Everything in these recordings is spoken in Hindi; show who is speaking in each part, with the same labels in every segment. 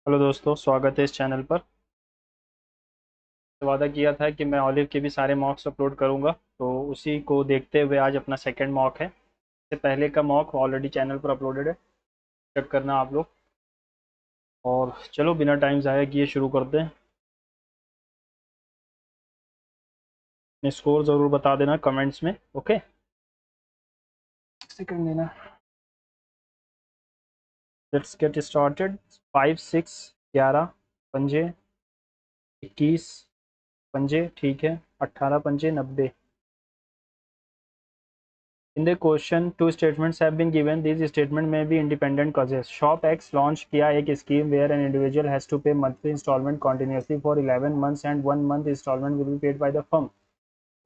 Speaker 1: हेलो दोस्तों, स्वागत है इस चैनल पर। तो वादा किया था कि मैं ऑलिव के भी सारे मॉक्स अपलोड करूंगा, तो उसी को देखते हुए आज अपना सेकंड मॉक है। इससे पहले का मॉक ऑलरेडी चैनल पर अपलोडेड है, चेक करना आप लोग। और चलो बिना टाइम ज़ाया किए शुरू करते हैं। अपने स्कोर ज़रूर बता देना कमेंट्स में, ओके। सेकंड देना। Let's get started. 5 6 11 पंजे, 21 पंजे, ठीक है। 18 पंजे 90। In the question, two statements have been given. These statements may be independent causes. Shop X launched किया एक scheme where an individual has to pay monthly installment continuously for 11 months and 1 month installment will be paid by the firm.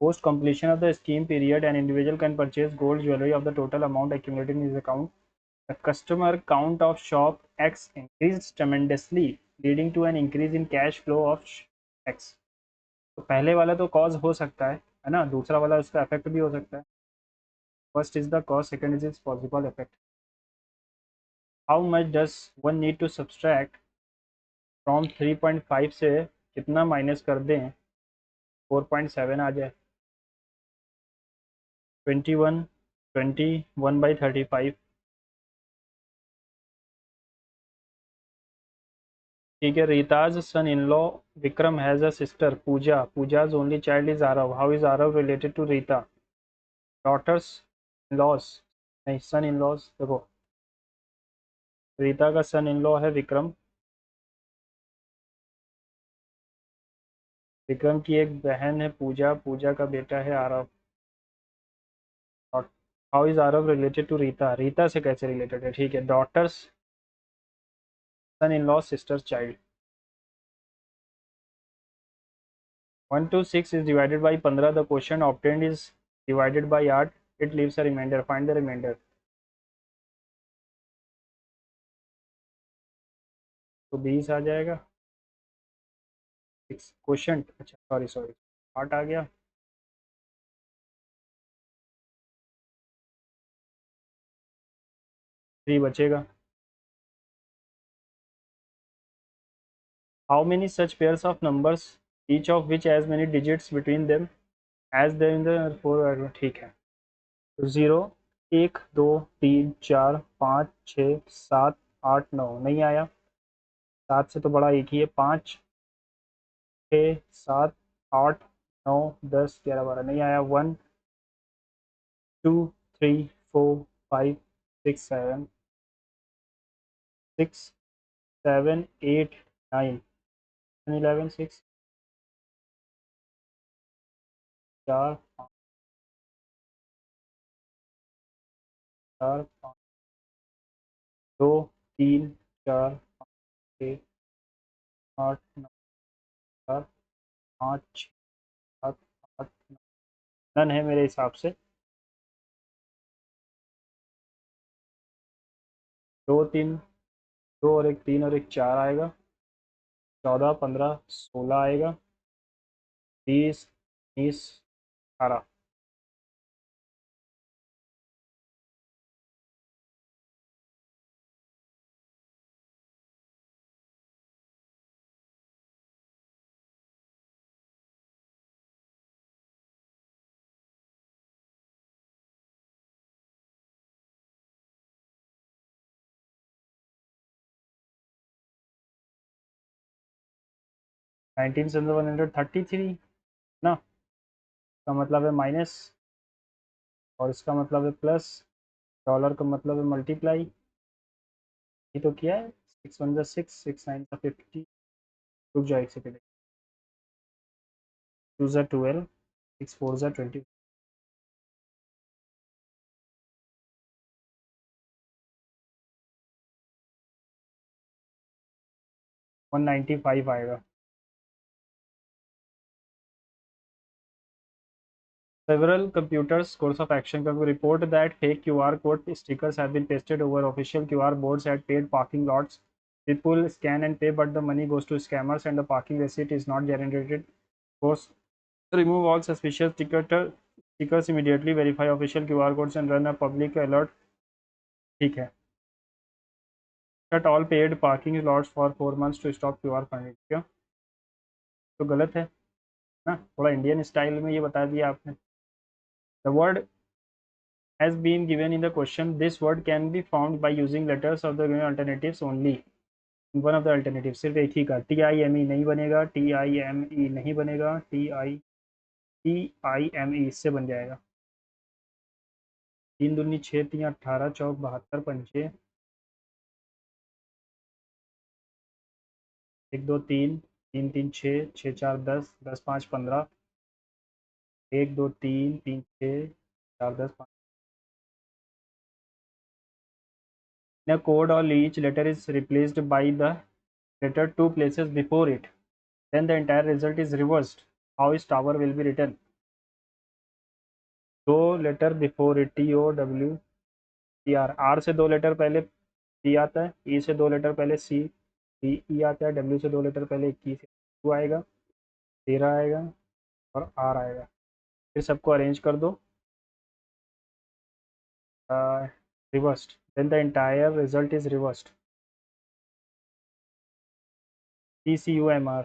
Speaker 1: Post completion of the scheme period, an individual can purchase gold jewelry of the total amount accumulated in his account. The customer count of Shop X increased tremendously, leading to an increase in cash flow of X. तो पहले वाला तो कॉज हो सकता है ना, दूसरा वाला उसका इफेक्ट भी हो सकता है। First is the cause, second is its possible effect. How much does one need to subtract from 3.5 से कितना माइनस कर दें 4.7 आ जाए? 21 1/35। ठीक है। Rita's son in law Vikram has a sister Pooja. Pooja's only child is Arav. How is Arav related to Rita? Daughters in laws, नहीं सन इन लॉस। देखो, रीता का सन इन लॉ है विक्रम। विक्रम की एक बहन है पूजा, पूजा का बेटा है Aarav. How is Aarav related to Rita? Rita से कैसे रिलेटेड है? ठीक है। Daughter's son in law sister child. 1 to 6 is divided by 15. The quotient obtained is divided by 8. It leaves a remainder. Find the remainder. तो 20 आ जाएगा। 6 क्वेश्चन, अच्छा सॉरी सॉरी, 8 आ गया। थ्री बचेगा। How many such pairs of numbers each of which as many digits between them as there in the four? ठीक है। तो 0 1 2 3 4 5 6 7 8 9 नहीं आया। 7 से तो बड़ा एक ही है। 5 6 7 8 9 10 11 12 नहीं आया। 1 2 3 4 5 6 7 6 7 8 9 11 6 4 5 4 5 2 3 4 6 8 9 4 5 6 7 8 9 है मेरे हिसाब से। 2 3 2 और एक 3 और एक 4 आएगा। 14 15 16 आएगा। 20 19 18। 19,133 ना, का मतलब है माइनस और इसका मतलब है प्लस। डॉलर का मतलब है मल्टीप्लाई। ये तो किया है। 6 1 6 6 9 50। रुक जाओ एक सेकेंड। 2 12 6 4 20। 195 आएगा। Several computers course of action can report that fake QR code stickers have been pasted over official QR boards at paid parking lots. People scan and pay, but the money goes to scammers and the parking receipt is not generated. Course remove all suspicious stickers immediately, verify official QR codes and run a public alert। ठीक है। Shut all paid parking lots for 4 months to stop QR funding. क्यों? तो गलत है ना, थोड़ा इंडियन स्टाइल में ये बता दिया आपने। The word has been given in the question. This word can be found by using letters of the given alternatives only. One of the alternatives सिर्फ एक ही का, TIME नहीं बनेगा, TIME नहीं बनेगा, TIME इससे बन जाएगा। 3 दूनी 6, 3 18, चौक 72, पंचे 1 2 3, 3 3 6, 6 4 10, 10 5 15, 1 2 3 3 6 4 10 5। In a code or each letter is replaced by the letter 2 places before it, then the entire result is reversed. How is tower will be written? 2 letter before it, TOWER, R से 2 लेटर पहले P आता है, E से 2 लेटर पहले CE आता है, W से 2 लेटर पहले 21 2 आएगा, 13 आएगा और R आएगा। फिर सबको अरेंज कर दो reversed, then the entire result is reversed. TCUMR।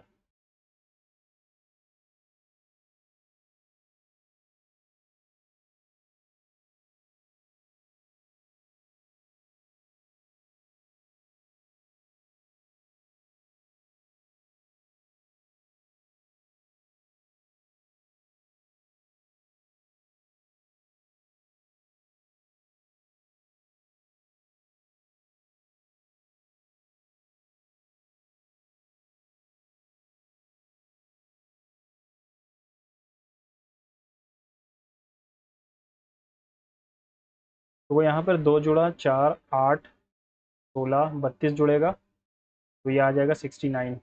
Speaker 1: तो वो यहाँ पर 2 जुड़ा, 4 8 16 32 जुड़ेगा, तो ये आ जाएगा 69।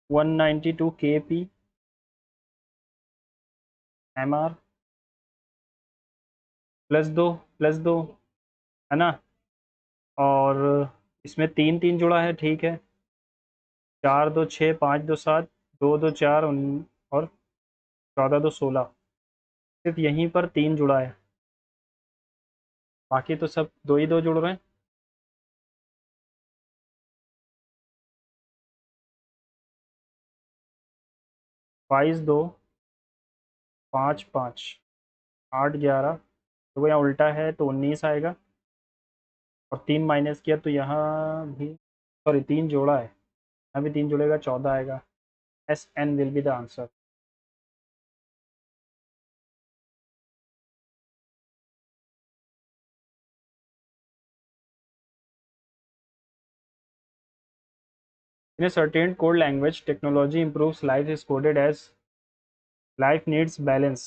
Speaker 1: 192 KP MR प्लस दो है ना, और इसमें 3 3 जुड़ा है, ठीक है। 4 2 6, 5 2 7, 2 2 4 और 14 2 16, सिर्फ यहीं पर 3 जुड़ा है, बाकी तो सब 2 ही 2 जुड़ रहे हैं। 22 2, 5 5, 8 11, तो वो यहाँ उल्टा है तो 19 आएगा, और 3 माइनस किया तो यहाँ भी, सॉरी 3 जोड़ा है, यहाँ भी 3 जुड़ेगा, 14 आएगा। SN will be the answer. In a certain code language, technology improves life is coded as life needs balance।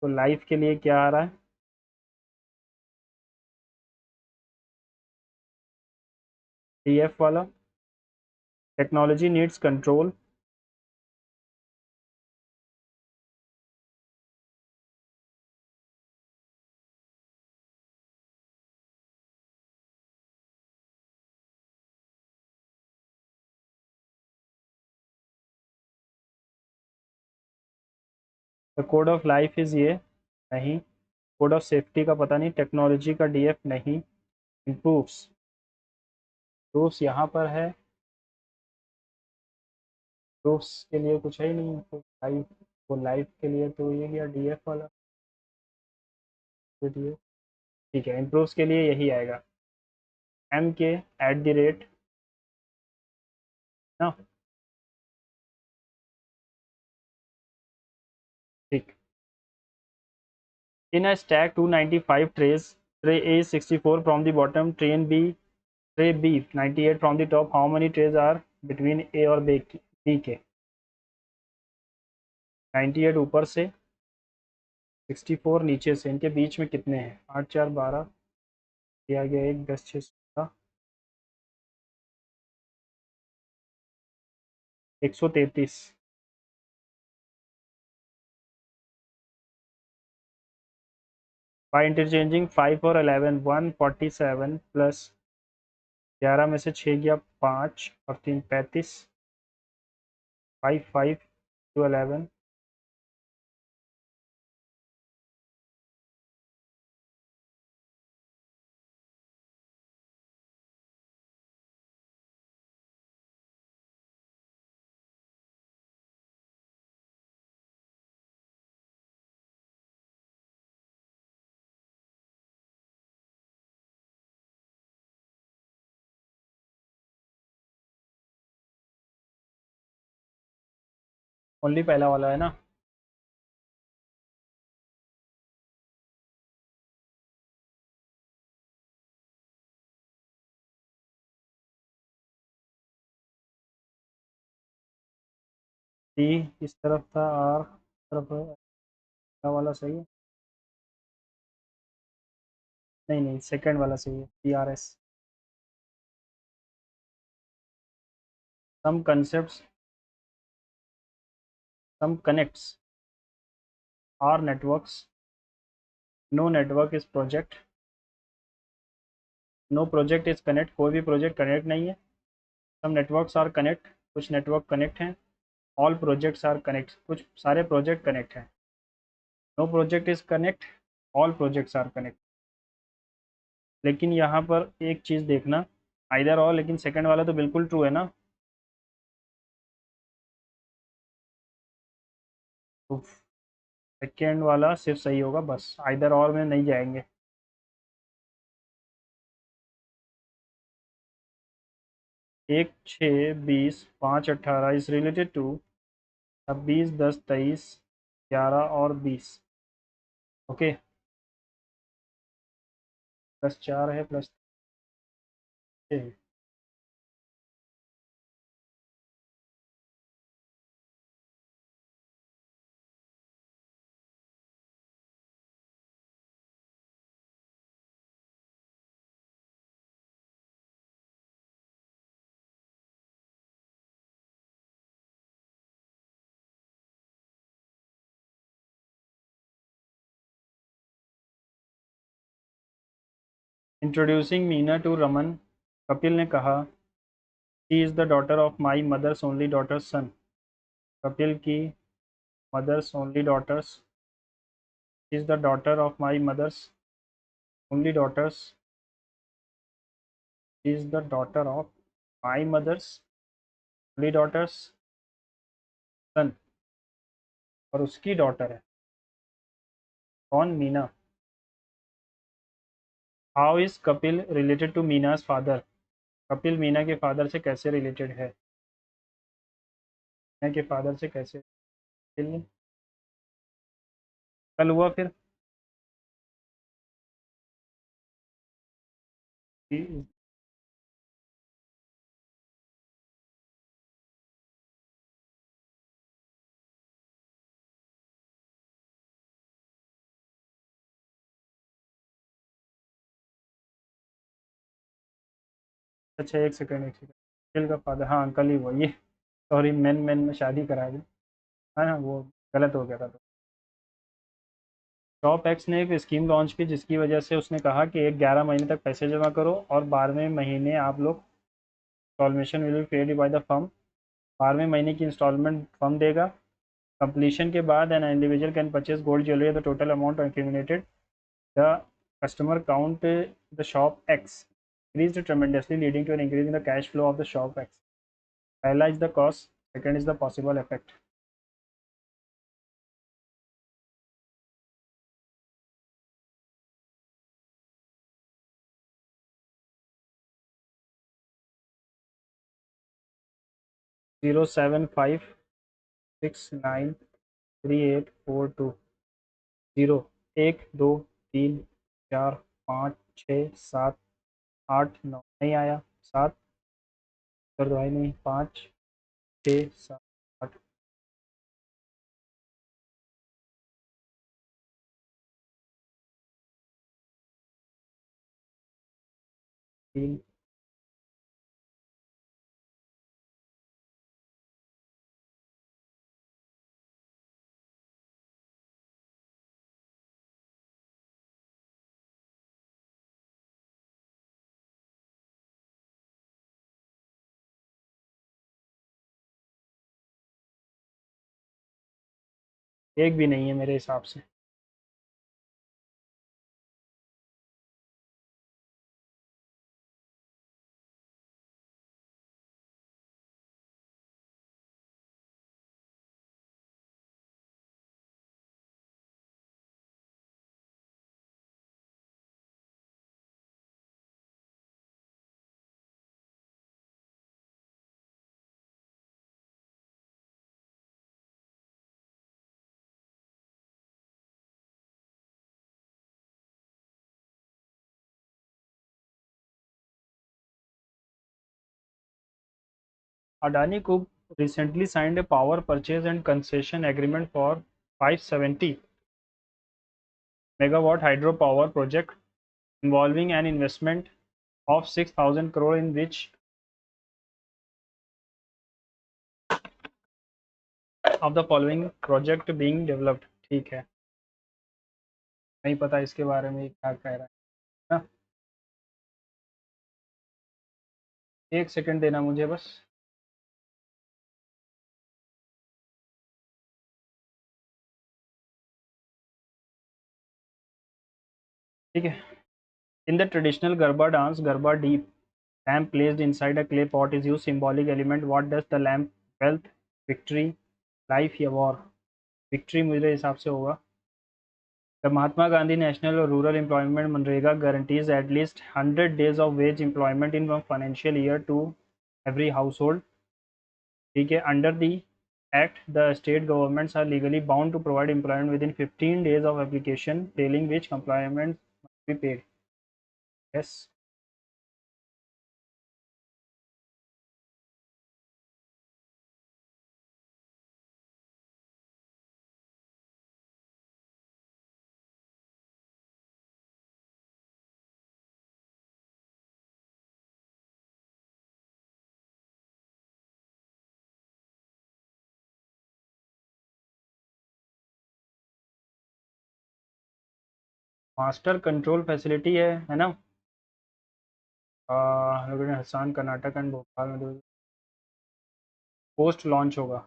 Speaker 1: तो लाइफ के लिए क्या आ रहा है? DF वाला। Technology needs control. The code of life is ये नहीं, कोड ऑफ सेफ्टी का पता नहीं, टेक्नोलॉजी का DF नहीं, इम्प्रूव्स, प्रूफ्स यहाँ पर है, प्रूफ्स के लिए कुछ है ही नहीं, तो लाइफ, वो लाइफ के लिए तो ये गया DF वाला, तो ये ठीक है। इम्प्रूव्स के लिए यही आएगा, MK @ ना, ठीक। In a stack 295 trays, tray A is 64 from the bottom, tray B 98 from the top. How many trays are between A और B के? 98 ऊपर से, 64 नीचे से, इनके बीच में कितने हैं? 8 4 12, दिया गया 1 10 6 16, 133। By interchanging 5 और 11, 147 प्लस 11 में से 6 गया 5 और 3 35, 5 5 to 11, ओनली पहला वाला है ना। डी इस तरफ था, आर तरफ है, पहला वाला सही है। नहीं नहीं, सेकंड वाला सही है, D R S. Some concepts, some connects are networks, no network is project, no project is connect, कोई भी प्रोजेक्ट कनेक्ट नहीं है। सम नेटवर्क्स आर कनेक्ट, कुछ नेटवर्क कनेक्ट हैं। ऑल प्रोजेक्ट्स आर कनेक्ट, कुछ सारे प्रोजेक्ट कनेक्ट हैं। No project is connect, all projects are connect. लेकिन यहाँ पर एक चीज़ देखना, आइदर और, लेकिन सेकंड वाला तो बिल्कुल ट्रू है ना। तो सेकंड वाला सिर्फ सही होगा, बस आइदर और में नहीं जाएंगे। 1, 6, 20, 5, 18 इज रिलेटेड टू 26, 10, 23, 11 और 20। ओके, +4 है, +6। इंट्रोड्यूसिंग मीना टू रमन, कपिल ने कहा, she is the daughter of my mother's only daughter's son. Kapil की mother's only daughter's, is the daughter of my mother's only daughter's, is the daughter of my mother's only daughter's son. और उसकी डॉटर है कौन, Meena. How is Kapil related to Meena's father, Kapil Meena के फादर से कैसे रिलेटेड है, मीना के फादर से कैसे। कपिल कल हुआ फिर। अच्छा, एक सेकंड, एक सेकंड। कपिल का फादर, हाँ कल ही हुआ ये। सॉरी, मैन मैन में शादी करा दी है ना, वो गलत हो गया था। तो टॉप एक्स ने एक स्कीम लॉन्च की जिसकी वजह से उसने कहा कि एक 11 महीने तक पैसे जमा करो और 12वें महीने आप लोग instalment will be paid by the firm. 12वें महीने की इंस्टॉलमेंट फर्म देगा। कंप्लीशन के बाद an individual can purchase gold jewellery the total amount accumulated the customer count the shop एक्स increased tremendously leading to an increase in the cash flow of the shop X. पहला is the cost, second is the possible effect. 075693842। 0, 1, 2, 3, 4, 5, 6, 7, 8, 9 नहीं आया। 7 कर दो भाई, नहीं, 5, 6, 7, 8। 3, एक भी नहीं है मेरे हिसाब से। Adani Group recently signed a power purchase and concession agreement for 570 megawatt hydropower project involving an investment of 6,000 crore in which of the following project being developed. ठीक है, नहीं पता इसके बारे में क्या कह रहा है ना। एक सेकंड देना मुझे बस। ठीक है। In the traditional Garba dance, Garba deep lamp placed inside a clay pot is used symbolic element. What does the lamp? Wealth, victory, life या war? Victory मुझे हिसाब से होगा। The Mahatma Gandhi National Rural Employment Manrega guarantees at least 100 days of wage employment in one financial year to every household. ठीक है। Under the Act, the state governments are legally bound to provide employment within 15 days of application, failing which employment must be paid. Yes. Master control facility है ना। हसान कर्नाटक एंड भोपाल में पोस्ट लॉन्च होगा।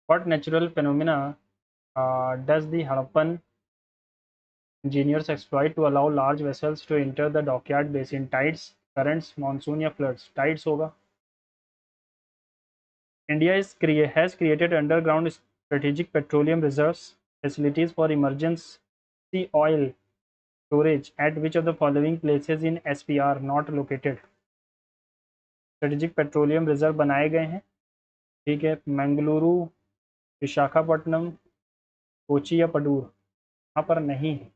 Speaker 1: What natural phenomena does the Harappan engineers exploit to allow large vessels to enter the dockyard basin? Tides, currents, monsoon या floods? Tides होगा। India has created underground strategic petroleum reserves facilities for emergency oil storage at which of the following places in SPR not located? Strategic petroleum reserve बनाए गए हैं। ठीक है। मंगलुरु, विशाखापट्टनम, कोची या पडूर? यहाँ पर नहीं है।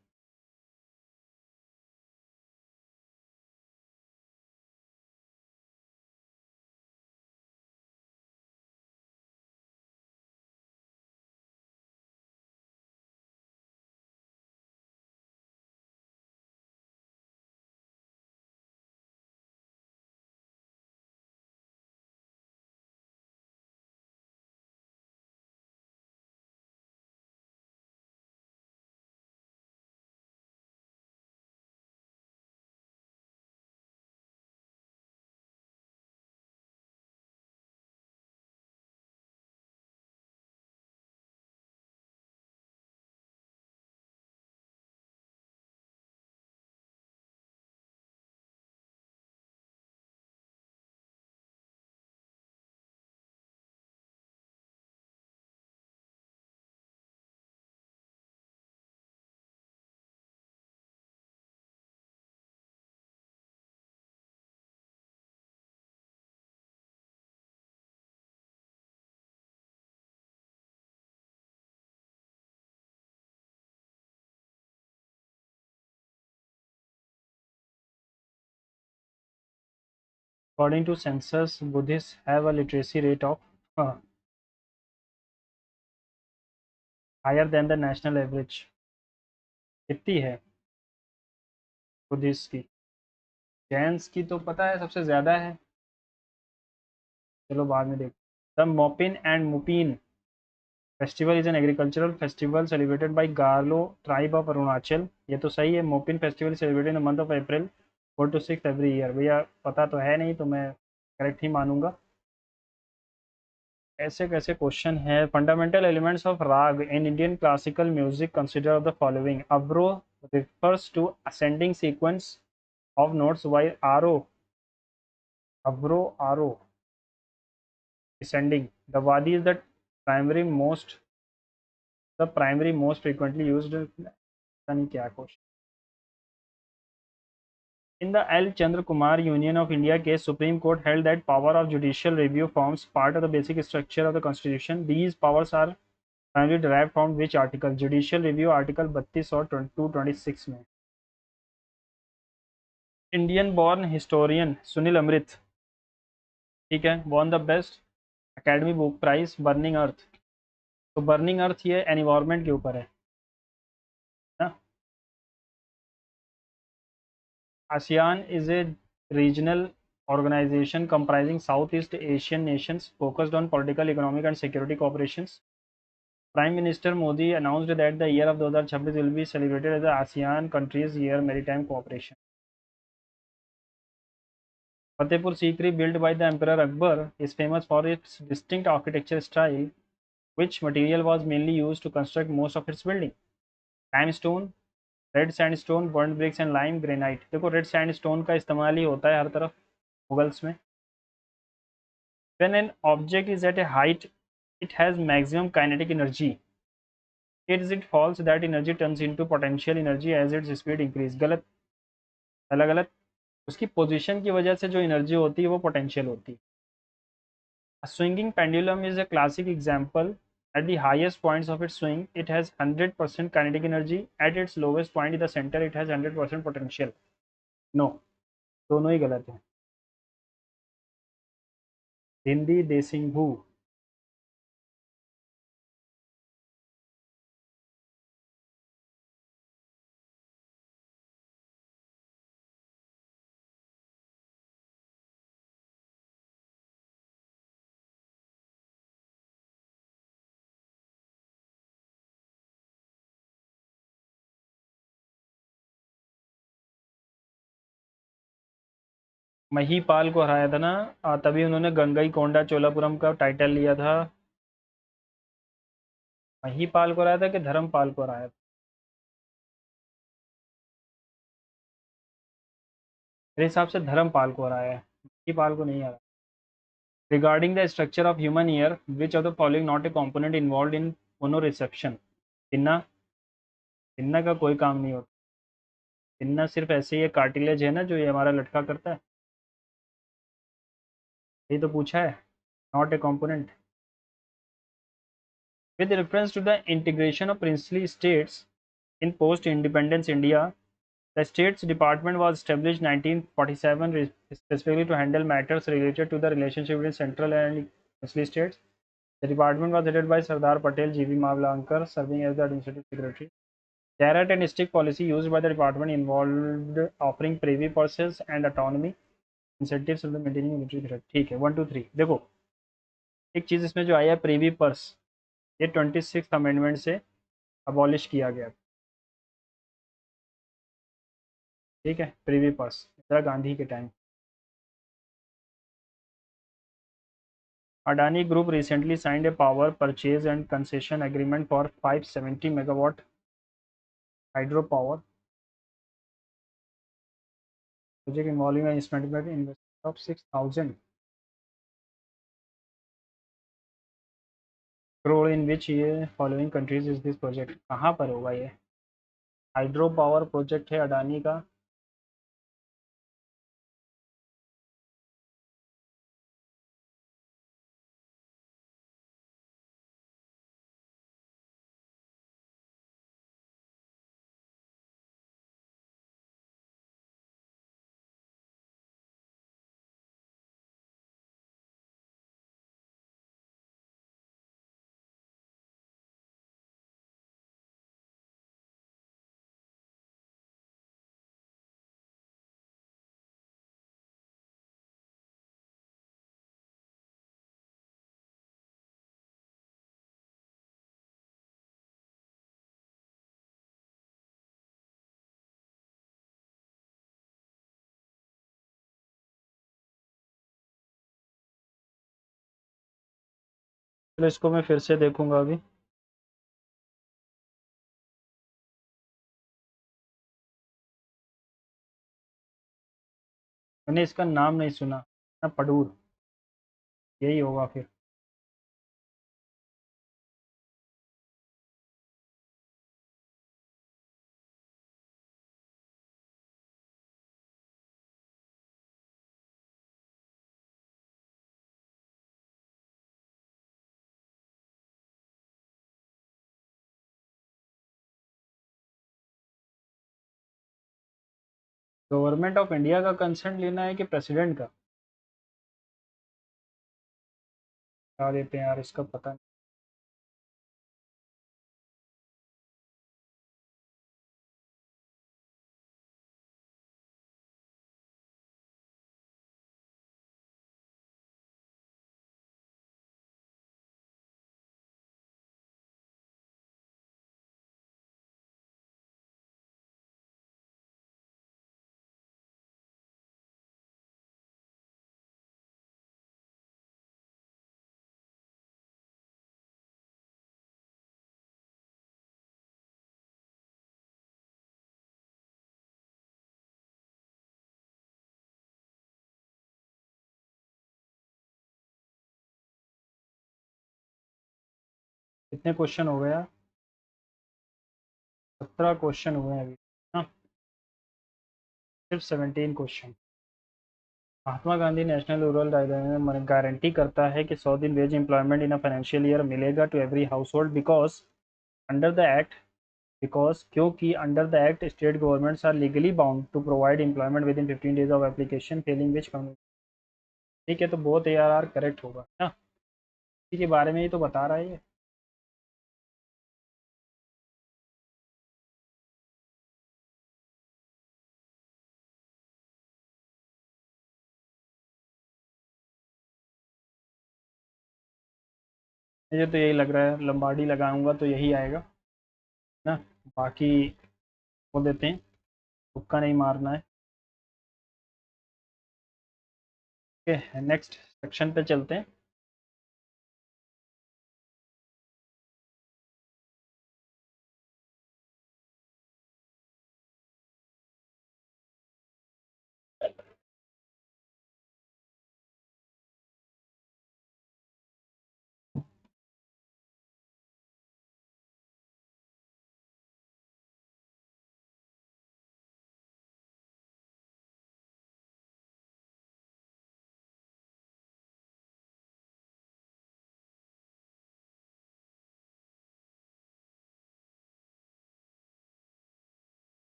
Speaker 1: According to census, Buddhists have a literacy rate of higher than the national average. कितनी है बुद्धिस्ट की? जैन्स की तो पता है सबसे ज़्यादा है। चलो बाद में देख। The Mopin and Mupin festival is an agricultural festival celebrated by Garo tribe of Arunachal. ये तो सही है। Mopin festival celebrated in the month of April 4 to 6 every year. भैया पता तो है नहीं तो मैं करेक्ट ही मानूंगा। ऐसे कैसे क्वेश्चन है। Fundamental elements of raga in Indian classical music consider the following? अब्रो refers to ascending sequence of notes while aro descending. The wadi is the primary most frequently used. क्या question. In the L. Chandra Kumar Union of India case, Supreme Court held that power of judicial review forms part of the basic structure of the Constitution. These powers are primarily derived from which article? Judicial review article 32 और 226 में। Indian born historian Sunil Amrith ठीक है, won the best academy book prize burning earth. तो बर्निंग अर्थ ये एनवायरनमेंट के ऊपर है ना। ASEAN is a regional organization comprising Southeast Asian nations focused on political, economic, and security cooperation. Prime Minister Modi announced that the year of 2026 will be celebrated as the ASEAN countries' year maritime cooperation. Fatehpur Sikri, built by the Emperor Akbar, is famous for its distinct architecture style, which material was mainly used to construct most of its building. Limestone, red sandstone, burn bricks and lime granite. देखो रेड सैंडस्टोन का इस्तेमाल ही होता है हर तरफ मुगल्स में। When an object is at a height it has maximum kinetic energy, it falls that energy turns into potential energy as its speed increase. गलत, अलग अलग। उसकी पोजीशन की वजह से जो एनर्जी होती है वो पोटेंशियल होती है। A swinging pendulum is a classic example. At the highest points of its swing, it has 100% kinetic energy. At its lowest point in the center, it has 100% potential. No, दोनों ही गलत है। हिंदी देसिंघू। महीपाल को हराया था ना, तभी उन्होंने गंगई कोंडा चोलापुरम का टाइटल लिया था। महीपाल को हराया था कि धर्मपाल को हराया था? मेरे हिसाब से धर्मपाल को हराया है, महीपाल को नहीं हराया। Regarding the structure of human ear, which of the following not a component involve in phonoreception? इन्ना, इन्ना का कोई काम नहीं होता। इन्ना सिर्फ ऐसे ही कार्टिलेज है ना जो ये हमारा लटका करता है। ये तो पूछा है, not a component. With reference to the integration of princely states in post independence India, the States Department was established 1947 specifically to handle matters related to the relationship between central and princely states. The department was headed by Sardar Patel G.V. Mavlankar, serving as the administrative secretary. Carrot and stick policy used by the department involved offering privy purses and autonomy incentives for the maintaining military threat. ठीक है, 1 2 3 देखो। एक चीज़ इसमें जो आया है प्रिवी पर्स, ये 26th अमेंडमेंट से अबॉलिश किया गया। ठीक है, प्रिवी पर्स इंदिरा गांधी के time. Adani Group recently signed a power purchase and concession agreement for 570 megawatt hydropower project involving an estimated investment of 6,000 crore in which ये following countries is this project? कहाँ पर होगा ये? हाइड्रो पावर प्रोजेक्ट है अडानी का। चलो इसको मैं फिर से देखूंगा अभी। मैंने इसका नाम नहीं सुना ना, पडूर यही होगा फिर। गवर्नमेंट ऑफ इंडिया का कंसेंट लेना है कि प्रेसिडेंट का? बता देते हैं यार, इसका पता नहीं। कितने क्वेश्चन हो गया? 17 क्वेश्चन हुए हैं अभी। हाँ, सिर्फ 17 question. Mahatma Gandhi national rural में गारंटी करता है कि 100 दिन wage employment in a financial year मिलेगा to every household because under the act, because क्योंकि under the act state governments are legally bound to provide employment within 15 days of application failing which. ठीक है, तो बहुत यार करेक्ट होगा ना, इसी के बारे में ही तो बता रहा है ये। मुझे तो यही लग रहा है, लंबाड़ी लगाऊंगा तो यही आएगा ना। बाकी बोल देते हैं, तुक्का नहीं मारना है। ओके, नेक्स्ट सेक्शन पे चलते हैं।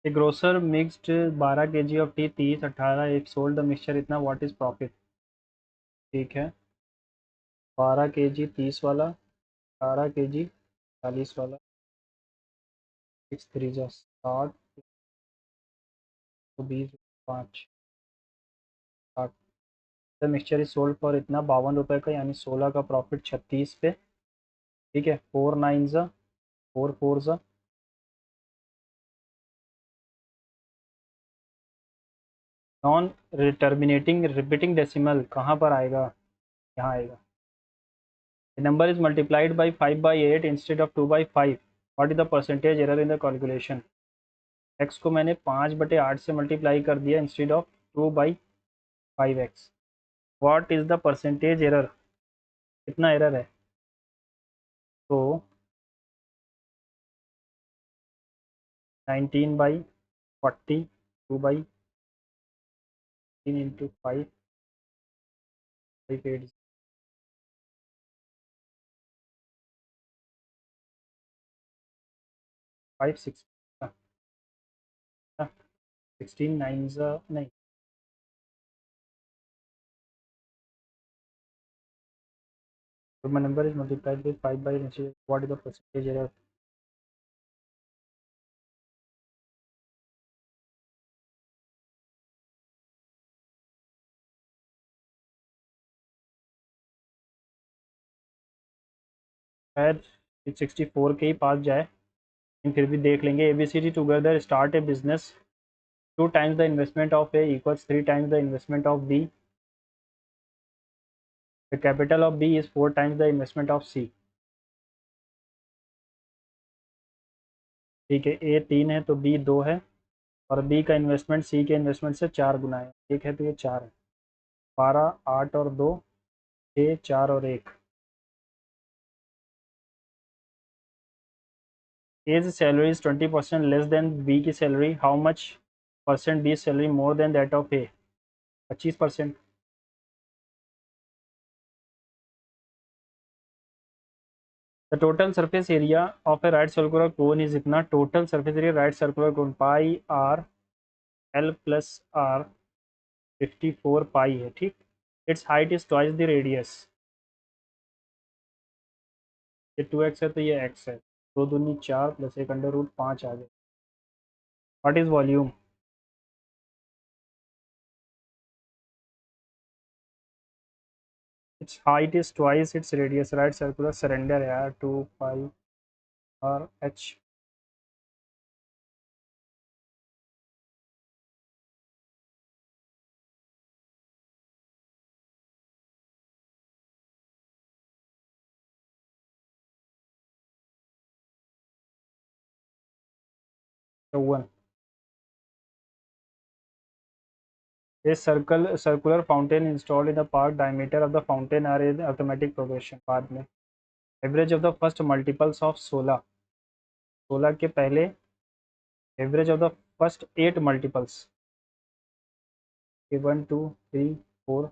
Speaker 1: A grocer mixed 12 kg of tea 30 18 एक सोल्ड द मिक्सचर इतना, व्हाट इज प्रॉफिट? ठीक है, 12 kg 30 वाला, 18 kg 40 वाला, 6 3 60, तो 20, 5, 60। The mixture is sold for इतना, 52 रुपये का, यानी 16 का प्रॉफिट 36 पे। ठीक है, 4 9 ज़ा, 4 4 ज़ा, नॉन टर्मिनेटिंग रिपीटिंग डेसिमल कहाँ पर आएगा? यहाँ आएगा। The number is multiplied by 5 by 8 instead of 2 by 5. What is the percentage error in the calculation? x को मैंने 5/8 से मल्टीप्लाई कर दिया instead of 2/5x। What is the percentage error? कितना एरर है? तो 19/40, 2/3 इंटू 5, 5 8, 5 6, 16 9 नहीं। तो my number is multiplied by 5 by what is the percentage error? शायद 64 के ही पास जाए, लेकिन फिर भी देख लेंगे। ABCD together start A business, 2 times the investment of A equals 3 times the investment of B. The capital of B is 4 times the investment of C. ठीक है, A 3 है तो B 2 है, और B का इन्वेस्टमेंट C के इन्वेस्टमेंट से 4 गुना है। एक है तो ये 4 है। 12 8 और 2 6 4 और 1। A's salary is 20% less than B की salary, how much percent B salary more than that of A? 25%। The total surface area of a right circular cone is इतना, total surface area right circular cone pi R L plus R 54 pi है। ठीक, it's height is twice the radius. ये 2x है तो ये x है, 2 दूनी 4 प्लस 1 √5 आ गया। What is volume? It's height is twice its radius, right circular cylinder यार, 2 पाई r h। तो 1 a circular fountain installed in the park, diameter of the fountain are in arithmetic progression। बाद में average of the first multiples of 16, 16 के पहले average of the first 8 multiples, 1 2 3 4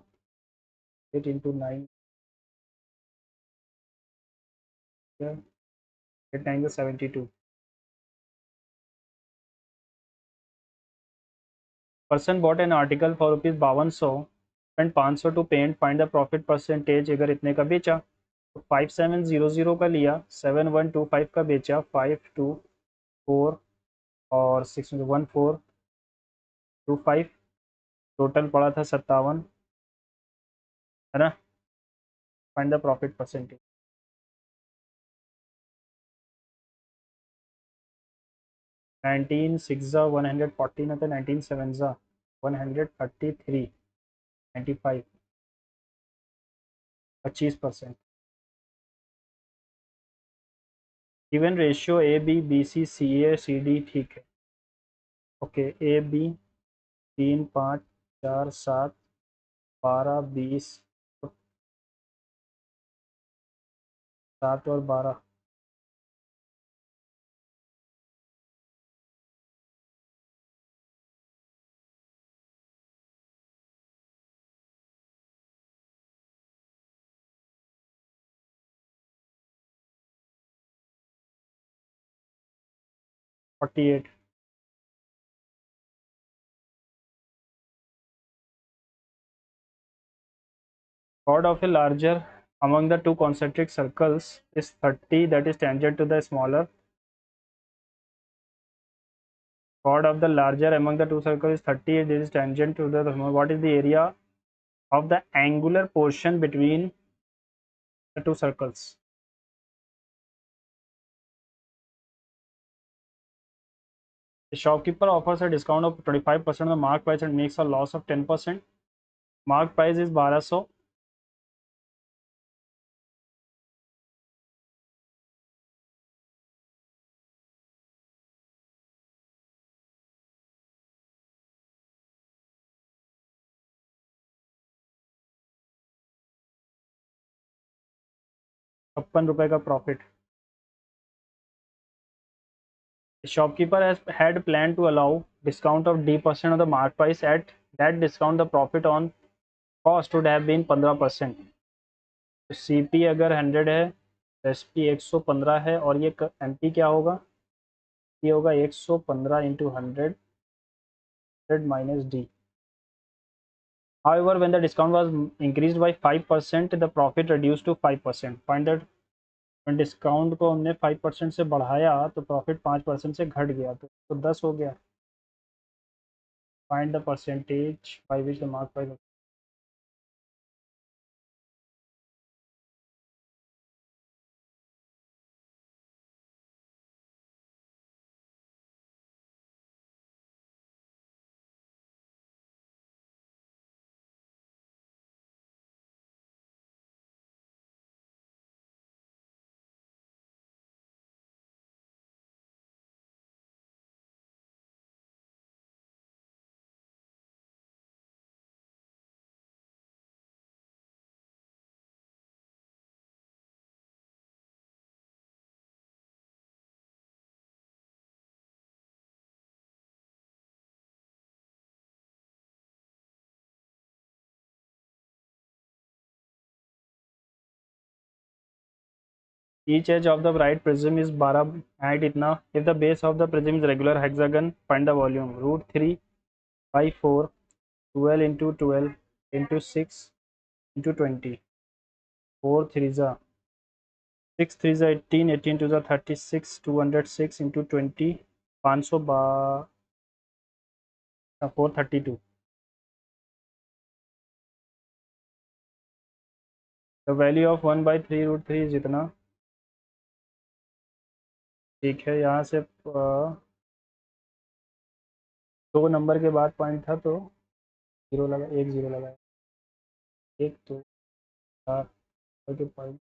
Speaker 1: 8 into 9, 8 9 72। Person bought an article for ₹5200 and 500 to paint, find the profit percentage. अगर इतने का बेचा तो 5700 का लिया, 7125 का बेचा, 524 और 61425, टोटल पड़ा था 57, है ना। Find the profit percentage. 19 6 114 आता है, 19 7 133, 95, 25%। Given ratio A B B C C A C D, ठीक है। ओके, ए बी 3 5 4 7 12 20, 7 और 12, 48। Chord of a larger among the two concentric circles is 30, that is tangent to the smaller. Chord of the larger among the two circles is 30, this is tangent to the smaller. What is the area of the angular portion between the two circles? The shopkeeper offers a discount of 25% on the mark price and makes a loss of 10%. Mark price is 1200, 56 रुपए का profit. The shopkeeper has had planned to allow discount of D% of the mark price. At that discount, the profit on cost would have been 15%। तो सी पी अगर 100 है, एस पी 115 है, और ये एम पी क्या होगा, ये होगा 115 into 100 minus D. However, when the discount was increased by 5%, the profit reduced to 5%। Find that discount को हमने 5% से बढ़ाया तो प्रॉफिट 5% से घट गया, तो 10 हो गया। Find the percentage by which the mark price. Each edge of the right prism is 12 height इतना। if the base of the prism is regular hexagon, find the volume। √3 by 4, 12 into 12 into 6 into 20, 4 3 ज़ा 6 3 ज़ा 18, 18 2 ज़ा 36, 206 इंटू 20, 500 432। द वैल्यू ऑफ 1/3√3 जितना, ठीक है। यहाँ से 2 नंबर के बाद पॉइंट था तो जीरो लगा, एक जीरो लगाया, एक तो 4 के पॉइंट।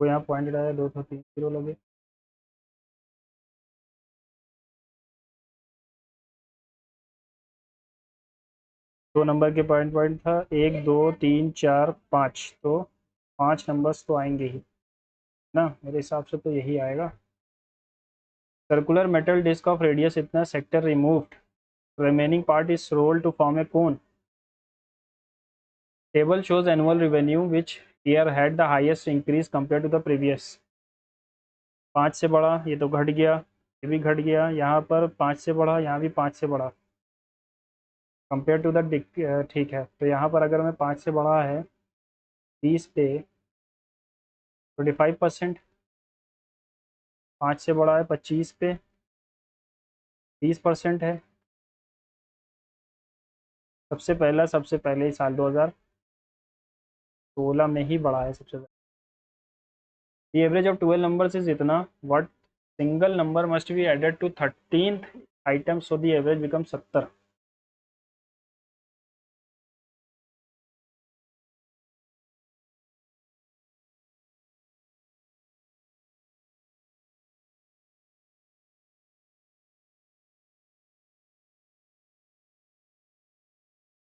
Speaker 1: वो यहाँ पॉइंट आया, 2 तो 3 जीरो लगे। दो नंबर के पॉइंट पॉइंट था, 1 2 3 4 5, तो 5 नंबर्स तो आएंगे ही ना, मेरे हिसाब से तो यही आएगा। Circular metal disc of radius इतना, sector removed, remaining part is rolled to form a cone. Table shows annual revenue which year had the highest increase compare to the previous. 5 से बढ़ा, ये तो घट गया, ये भी घट गया, यहाँ पर 5 से बढ़ा, यहाँ भी 5 से बढ़ा कंपेयर टू द, ठीक है। तो यहाँ पर अगर मैं 5 से बढ़ा है 30 पे 25%, 5 से बढ़ा है 25 पे 30% है। सबसे पहले ही साल 2016 में ही बढ़ा है सबसे पहले। The average of 12 numbers is इतना, what single number must be added to 13th item so the average becomes 70।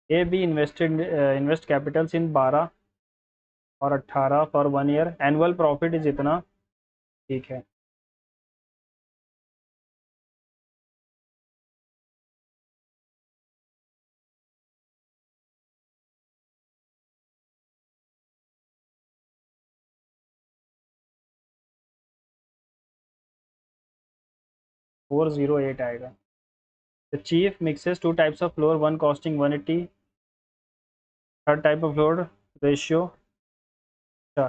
Speaker 1: A B invest capitals in 12 और 18 for 1 year, annual profit is इतना, ठीक है। 408 आएगा। The chief mixes 2 types of flour, one costing 180, third type of flour ratio, अच्छा,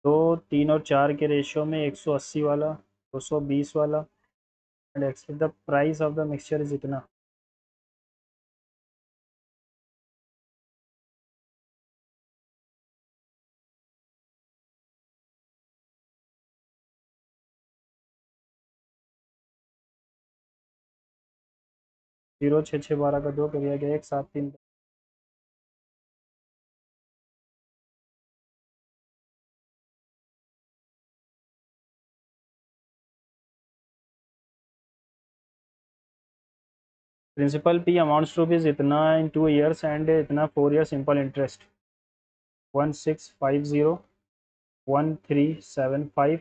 Speaker 1: 2 3 और 4 के रेशियो में 180 वाला, 220 वाला, and expect the price of the mixture is इतना। जीरो 6 6 12 का 2 कर दिया गया, 1 7 3। Principal P amounts to rupees इतना इन 2 ईयर्स एंड इतना 4 ईयर सिंपल इंटरेस्ट, 1650 1375।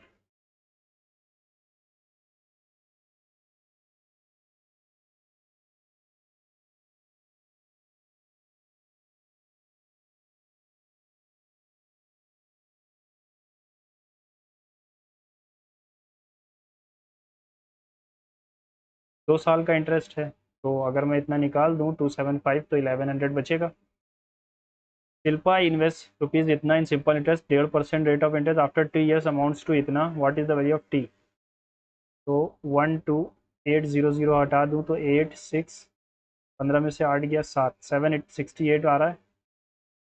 Speaker 1: 2 साल का इंटरेस्ट है, तो अगर मैं इतना निकाल दूँ 275 तो 1100 बचेगा। शिल्पा इन्वेस्ट रुपीज़ इतना in simple interest, 1.5% rate of interest after 2 years amounts to इतना, what is the value of T. तो 12800 हटा दूँ तो 8 6, 15 में से 8 गया 7, 7 68 आ रहा है।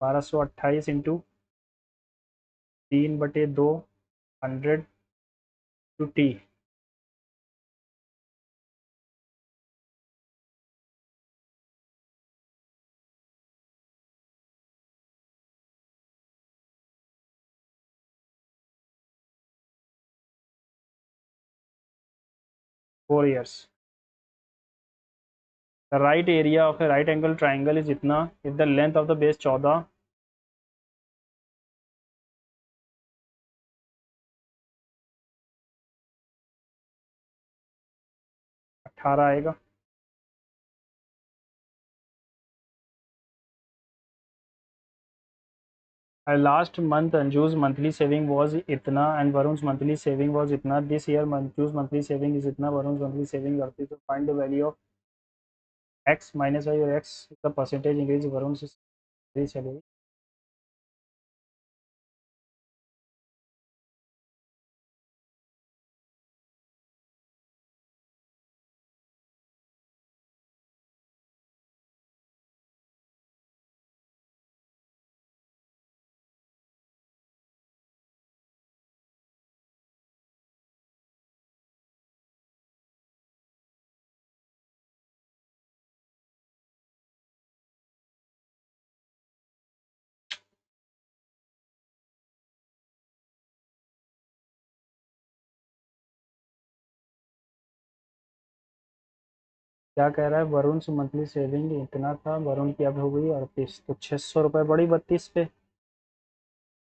Speaker 1: 1228 into 3/2 100 to T, 4 years. The right area of a right angle triangle is इतना, if the length of the base 14, 18 आएगा। Last month Anju's monthly saving was इतना and Varun's monthly saving was इतना। This year Anju's monthly saving is इतना, वरुण's मंथली सेविंग करती तो find the value of X minus Y, और X the percentage increase Varun's salary. क्या कह रहा है, वरुण's मंथली सेविंग इतना था, वरुण की अब हो गई 38, तो 600 रुपये बढ़ी 32 पे।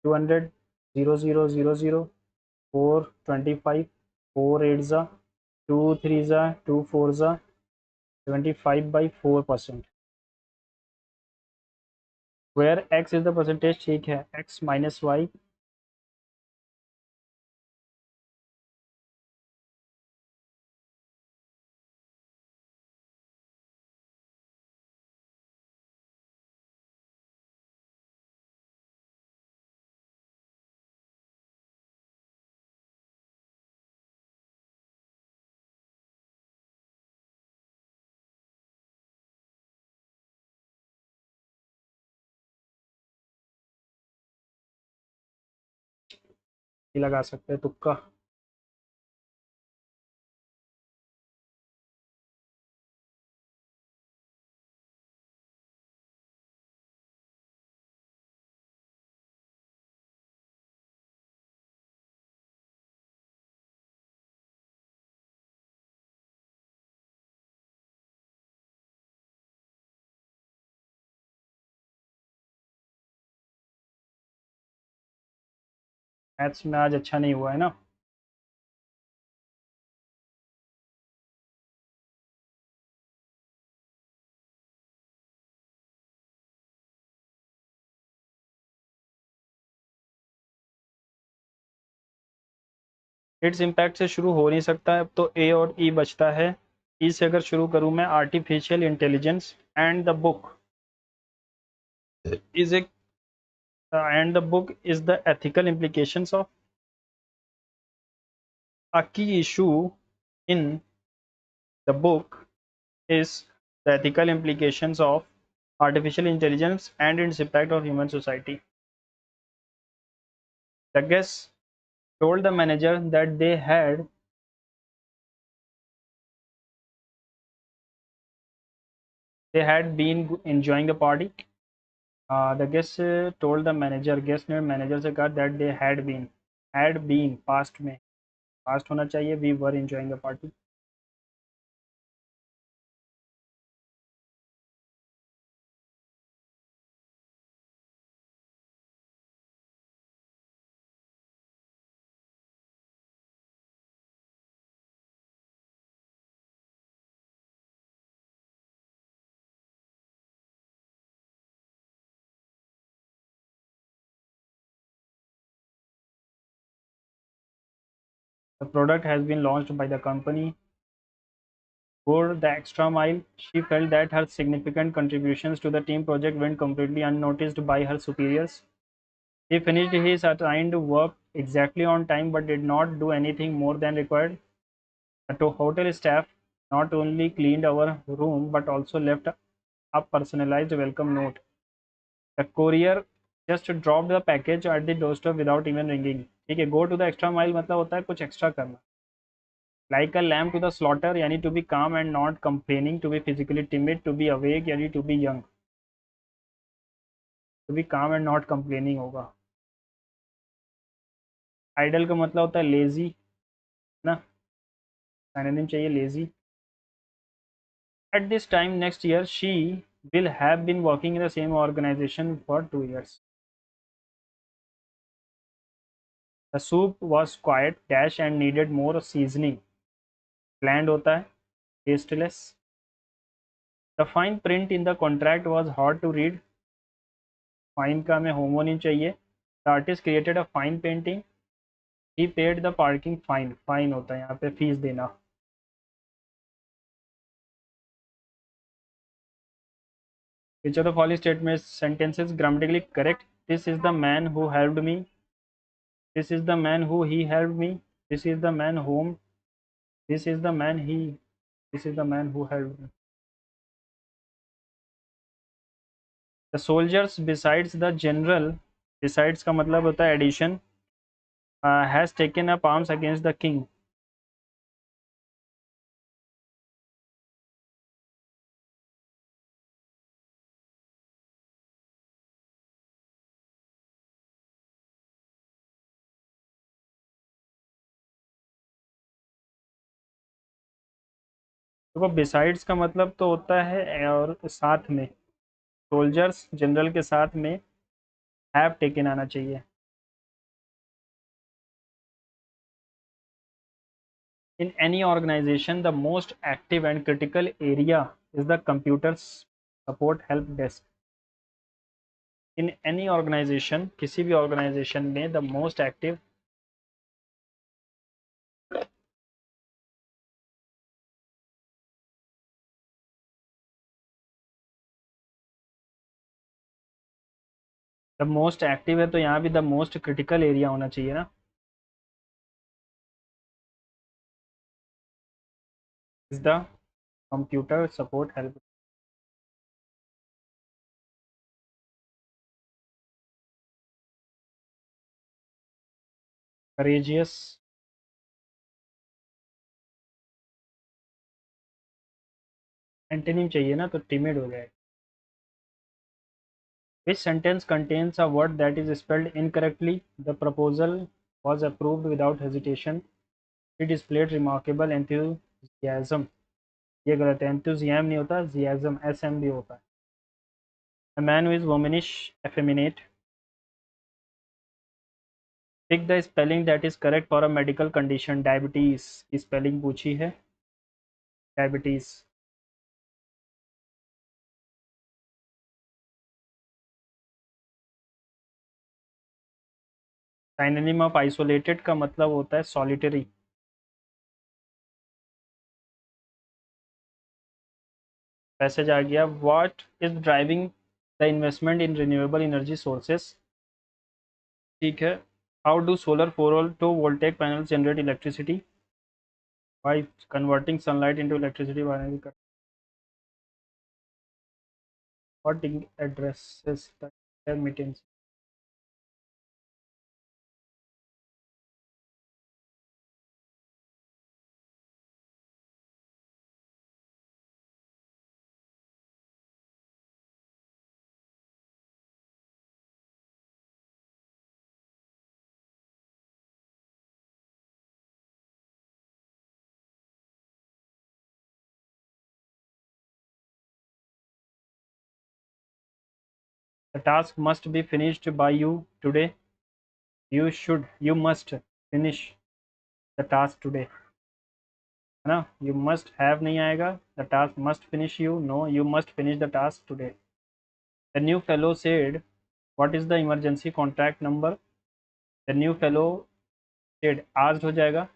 Speaker 1: 200, 0000, 425, 4 8 ज़ा, 2 3 ज़ा, 2 4 ज़ा, 75/4%, where X is the percentage. ठीक है, एक्स माइनस वाई, लगा सकते हैं तुक्का। मैथ्स में आज अच्छा नहीं हुआ है ना। इट्स इम्पैक्ट से शुरू हो नहीं सकता है, अब तो ए और ई बचता है। ई से अगर शुरू करूँ मैं, artificial intelligence and the book is A and the book is the ethical implications of a key issue in the book is the ethical implications of artificial intelligence and its impact on human society. The guests told the manager that they had been enjoying the party. The guest told the manager, guest ने मैनेजर से कहा that they had been past में, past होना चाहिए, we were enjoying the party. The product has been launched by the company. For the extra mile, she felt that her significant contributions to the team project went completely unnoticed by her superiors. He finished his assigned work exactly on time but did not do anything more than required. The hotel staff not only cleaned our room but also left a personalized welcome note. The courier just dropped the package at the doorstep without even ringing. ठीक है, go to the extra mile मतलब होता है कुछ extra करना. Like a lamb to the slaughter यानी to be calm and not complaining, to be physically timid, to be awake यानी to be young. To be calm and not complaining होगा. Idle का मतलब होता है lazy ना, synonym चाहिए lazy. At this time next year she will have been working in the same organization for 2 years. The soup was quiet dash and needed more seasoning. Bland होता है tasteless. The fine print in the contract was hard to read. Fine का हमें होमोनिम चाहिए. The artist created a fine painting. He paid the parking fine. Fine होता है यहाँ पे फीस देना. विच of the following statement sentences grammatically correct. This is the man who helped me. This is the man who he helped me. This is the man home. This is the man he. This is the man who helped me. The soldiers besides the general. Besides का मतलब होता है addition. Has taken up arms against the king. देखो बिसाइड्स का मतलब तो होता है और साथ में. सोल्जर्स जनरल के साथ में हैव टेकन आना चाहिए. In any organization, the most active and critical area is the computer support help desk. In any organization, किसी भी organization में the most active है तो यहाँ भी the most critical area होना चाहिए ना. Is the computer support help. Courageous. Antonym चाहिए ना तो timid हो जाएगा. Which sentence contains a word that is spelled incorrectly? The proposal was approved without hesitation. He displayed remarkable enthusiasm. ये गलत है. enthusiasm नहीं होता, ziasm sm भी होता है. A man who is womanish, effeminate. Pick the spelling that is correct for a medical condition. Diabetes की spelling पूछी है. Diabetes. Synonym of isolated का मतलब होता है solitary. पैसेज आ गया. What is driving the investment in renewable energy sources? ठीक है. How do solar photovoltaic panels generate electricity? By converting sunlight into electricity by what addresses the intermittence. The task must be finished by you today. You must finish the task today. है ना. You must have नहीं आएगा. The task must finish you. No, you must finish the task today. The new fellow said, what is the emergency contact number? The new fellow said, asked हो जाएगा.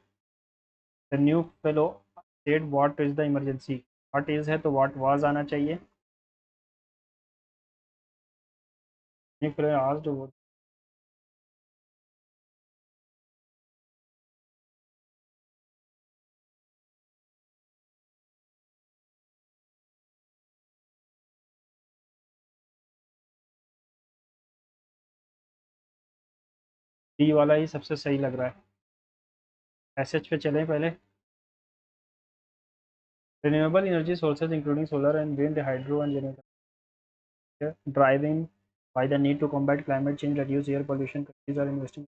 Speaker 1: The new fellow said, what is the emergency? What is है तो what was आना चाहिए. New fellow asked. डी वाला ही सबसे सही लग रहा है. पैसेज पे चलें पहले. Renewable energy sources including solar and wind, hydro and generator, driving by the need to combat climate change, reduce air pollution. Countries are investing.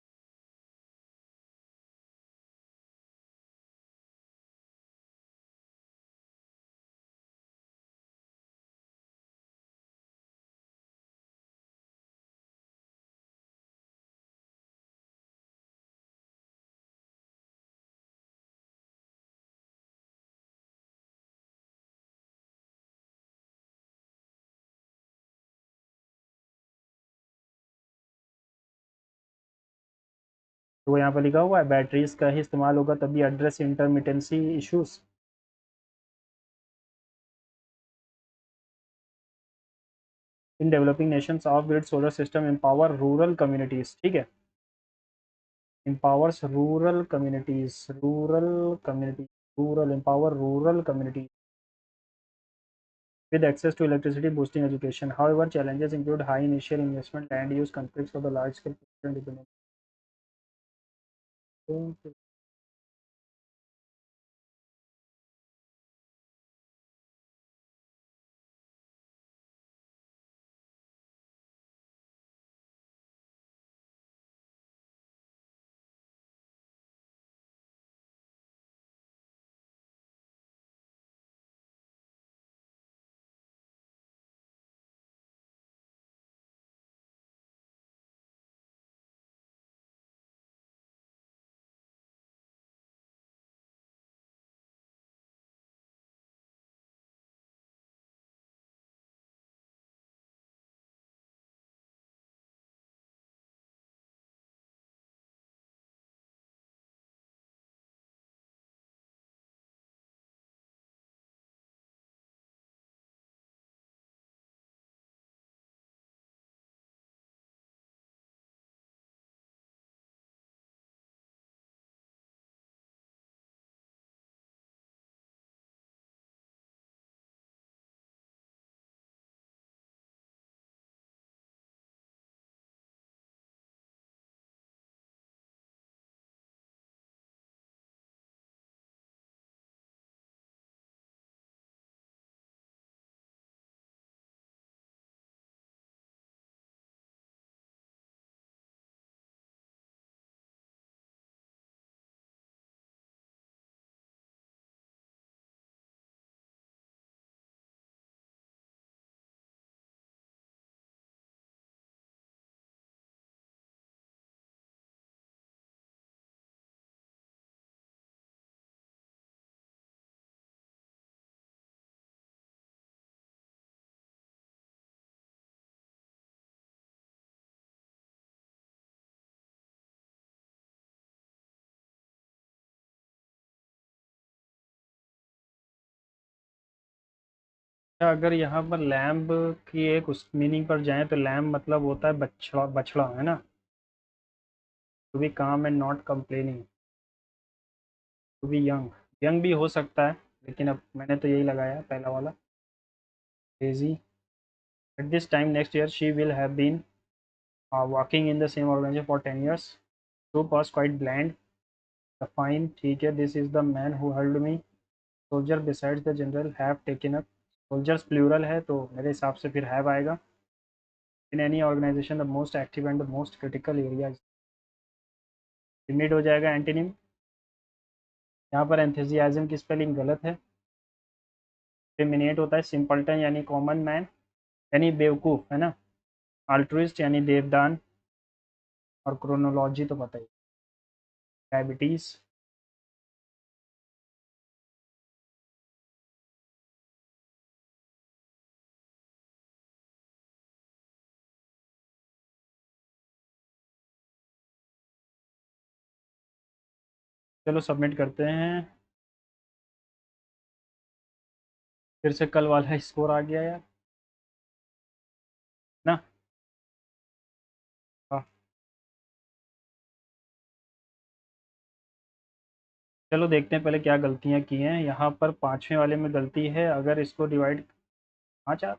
Speaker 1: तो यहाँ पर लिखा हुआ है बैटरीज का ही इस्तेमाल होगा तभी address intermittency issues. In developing nations off grid solar system empower rural communities, ठीक है, empowers rural communities, rural empower rural communities with access to electricity, boosting education. However, challenges include high initial investment, land use conflicts of the large scale dependence. अगर यहाँ पर लैम्ब की एक उस मीनिंग पर जाएं तो लैम्ब मतलब होता है बछड़ा, बछड़ा है ना। To be calm and not complaining, to be young, young भी हो सकता है लेकिन अब मैंने तो यही लगाया पहला वाला। Lazy, at this time next year she will have been working in the same organisation for 10 years। Group was quite bland, the fine, ठीक है, this is the man who held me, soldier besides the general have taken up, soldiers plural है तो मेरे हिसाब से फिर हैव आएगा। In any organisation the most active and the most critical area. Timid हो जाएगा एंटीनिम। यहाँ पर एंथुजियाज्म की स्पेलिंग गलत है। फेमिनेट होता है सिंपल्टन यानी कॉमन मैन यानी बेवकूफ़ है ना। अल्ट्रुइस्ट यानी देवदान। और क्रोनोलॉजी तो पता ही, डायबिटीज़। चलो सबमिट करते हैं। फिर से कल वाला स्कोर आ गया यार ना। हाँ, चलो देखते हैं पहले क्या गलतियाँ की हैं। यहाँ पर पाँचवें वाले में गलती है, अगर इसको डिवाइड, हाँ चार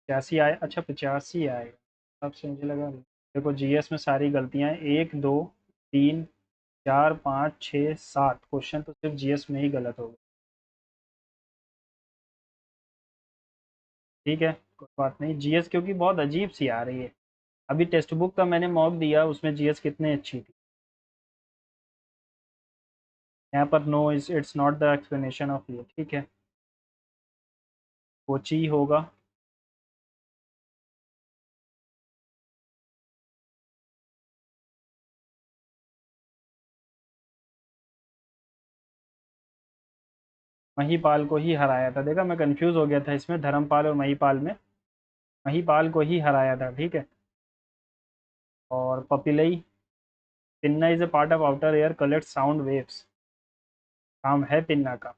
Speaker 1: 85 आए, अच्छा 85 आएगा, तब से मुझे लगा। देखो जीएस में सारी गलतियाँ हैं, 1 2 3 4 5 6 7 क्वेश्चन तो सिर्फ जीएस में ही गलत हो गए। ठीक है, कोई बात नहीं, जीएस क्योंकि बहुत अजीब सी आ रही है। अभी टेक्स्ट बुक का मैंने मॉक दिया, उसमें जीएस कितनी अच्छी थी। यहाँ पर no is it's not the explanation of ये, ठीक है, कोची होगा। महीपाल को ही हराया था, देखा मैं कंफ्यूज हो गया था इसमें धर्मपाल और महीपाल में। महीपाल को ही हराया था, ठीक है। और पपिलई, pinna is a part of outer ear collect sound waves. काम है पिन्ना का।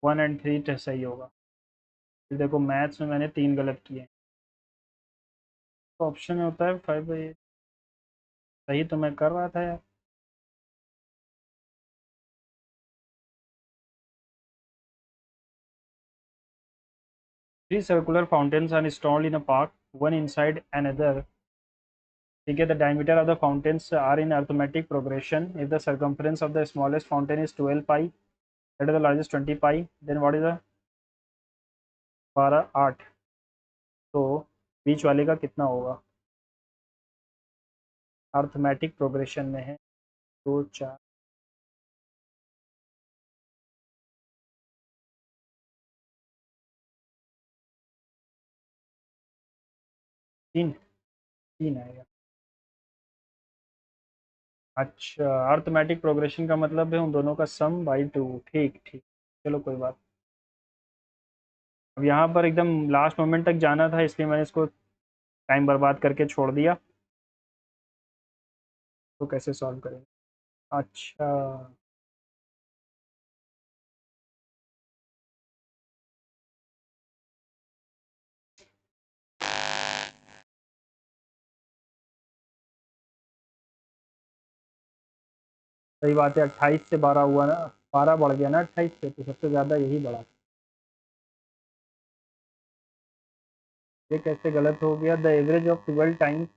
Speaker 1: 1 और 3 सही होगा। फिर देखो मैथ्स में मैंने 3 गलत किए। तो ऑप्शन में होता है 5/8। सही तो मैं कर रहा था यार। Three circular fountains are installed in a park, one inside another. ठीक है, the diameter of the fountains are in arithmetic progression. If the circumference of the smallest fountain is 12 pi, that is the largest 20 pi, then what is the 12 8। तो बीच वाले का कितना होगा? अर्थमेटिक प्रोग्रेशन में है। 2 4 3 3 आएगा। अच्छा, अर्थमेटिक प्रोग्रेशन का मतलब है उन दोनों का सम बाई 2। ठीक ठीक। चलो कोई बात। अब यहाँ पर एकदम लास्ट मोमेंट तक जाना था, इसलिए मैंने इसको टाइम बर्बाद करके छोड़ दिया। तो कैसे सॉल्व करेंगे? अच्छा, सही बात है। 28 से 12 हुआ ना, 12 बढ़ गया ना 28 से, तो सबसे ज़्यादा यही बढ़ा। ये कैसे गलत हो गया? The average of 12 times,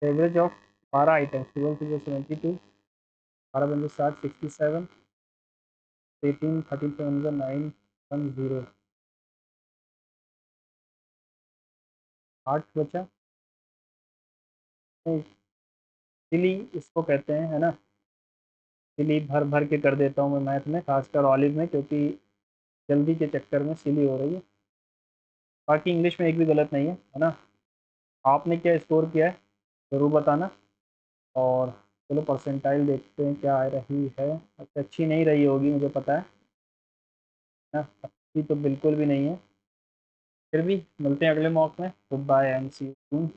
Speaker 1: average of 12 items, 12 से 72, 12 × 7 67, 18 13 7 9 1 0, 8 बचा। सिली इसको कहते हैं, है ना। सिली भर भर के कर देता हूँ मैं मैथ में, खासकर ऑलिव में, क्योंकि जल्दी के चक्कर में सिली हो रही है। बाकी इंग्लिश में एक भी गलत नहीं है ना। आपने क्या स्कोर किया है ज़रूर बताना। और चलो परसेंटाइल देखते हैं क्या आ रही है। अच्छा, अच्छी नहीं रही होगी मुझे पता है ना, अच्छी तो बिल्कुल भी नहीं है। फिर भी मिलते हैं अगले मॉक में। Goodbye and see you.